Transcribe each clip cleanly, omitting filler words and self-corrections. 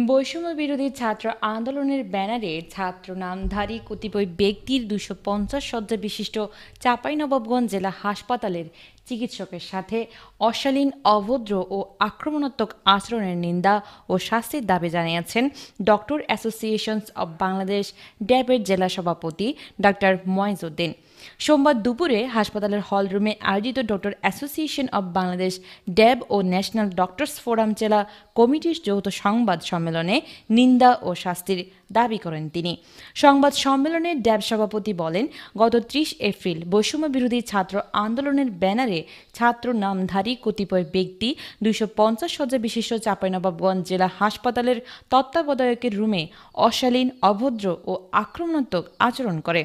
বৈষম্য বিরোধী ছাত্র আন্দোলনের ব্যানারে ছাত্র নামধারী কতিপয় ব্যক্তির 250 শয্যা বিশিষ্ট চাঁপাইনবাবগঞ্জ জেলা হাসপাতালের চিকিৎসকের সাথে অশালীন, অভদ্র ও আক্রমণাত্মক আচরণের নিন্দা ও শাস্তির দাবি জানিয়েছেন ডক্টর অ্যাসোসিয়েশনস অব বাংলাদেশ ড্যাবের জেলা সভাপতি ডাক্তার ময়েজউদ্দিন। সোমবার দুপুরে হাসপাতালের হলরুমে আয়োজিত doctor association of Bangladesh DAB ও ন্যাশনাল ডক্টরস ফোরাম জেলা কমিটির যৌথ সংবাদ সম্মেলনে নিন্দা ও শাস্তির দাবি করেন তিনি। সংবাদ সম্মেলনে ড্যাব সভাপতি বলেন, গত 30 এপ্রিল বৈষম্য বিরোধী ছাত্র আন্দোলনের ব্যানারে ছাত্র নামধারী কতিপয় ব্যক্তি 250 শয্যা বিশিষ্ট চাঁপাইনবাবগঞ্জ জেলা হাসপাতালের তত্ত্বাবধায়কের রুমে অশালীন, অভদ্র ও আক্রমণাত্মক আচরণ করে।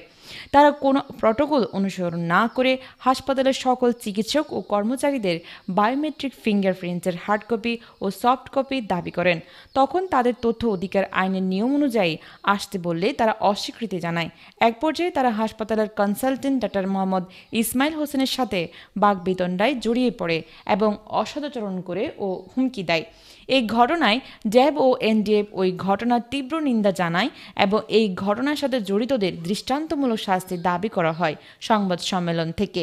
তারা কোনো প্রটোকল অনুসরণ না করে হাসপাতালের সকল চিকিৎসক ও কর্মচারীদের বায়োমেট্রিক ফিঙ্গারপ্রিন্টের হার্ড কপি ও সফট কপি দাবি করেন। তখন তাদের তথ্য অধিকার আইনের নিয়ম অনুযায়ী আসতে বললে তারা অস্বীকৃতি জানায়। এক পর্যায়ে তারা হাসপাতালের কনসালটেন্ট ডাক্তার মোহাম্মদ ইসমাইল হোসেনের সাথে বাগবিতণ্ডায় জড়িয়ে পড়ে এবং অসদাচরণ করে ও হুমকি দেয়। এই ঘটনায় ড্যাব ও এনডিএফ ওই ঘটনার তীব্র নিন্দা জানায় এবং এই ঘটনার সাথে জড়িতদের দৃষ্টান্তমূলক শাস্তির দাবি করা হয়। সংবাদ সম্মেলন থেকে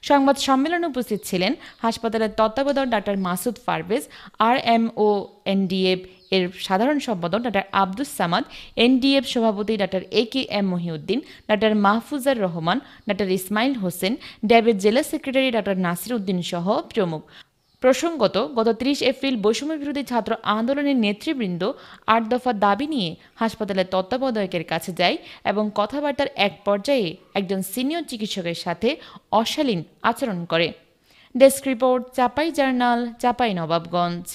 সংবাদ সম্মেলনে উপস্থিত ছিলেন হাসপাতালের তত্ত্বাবধায়ক doctor Masud Parvez, RMO NDF এর সাধারণ সম্পাদক ডাক্তার আব্দুস সামাদ, এনডিএফ সভাপতি doctor AKM Mohiuddin, doctor Mahfuzar Rahman, doctor Ismail Hossain, ড্যাবের জেলা সেক্রেটারি ডাক্তার নাসির উদ্দিন সহ প্রমুখ। প্রসঙ্গত, গত 30 এপ্রিল বৈষম্য বিরোধী ছাত্র আন্দোলনের নেতৃবৃন্দ 8 দফা দাবি নিয়ে হাসপাতালের তত্ত্বাবধায়কের কাছে যায় এবং কথাবার্তার এক পর্যায়ে একজন সিনিয়র চিকিৎসকের সাথে অশালীন আচরণ করে। Desk report, Chapai journal, Chapainawabganj.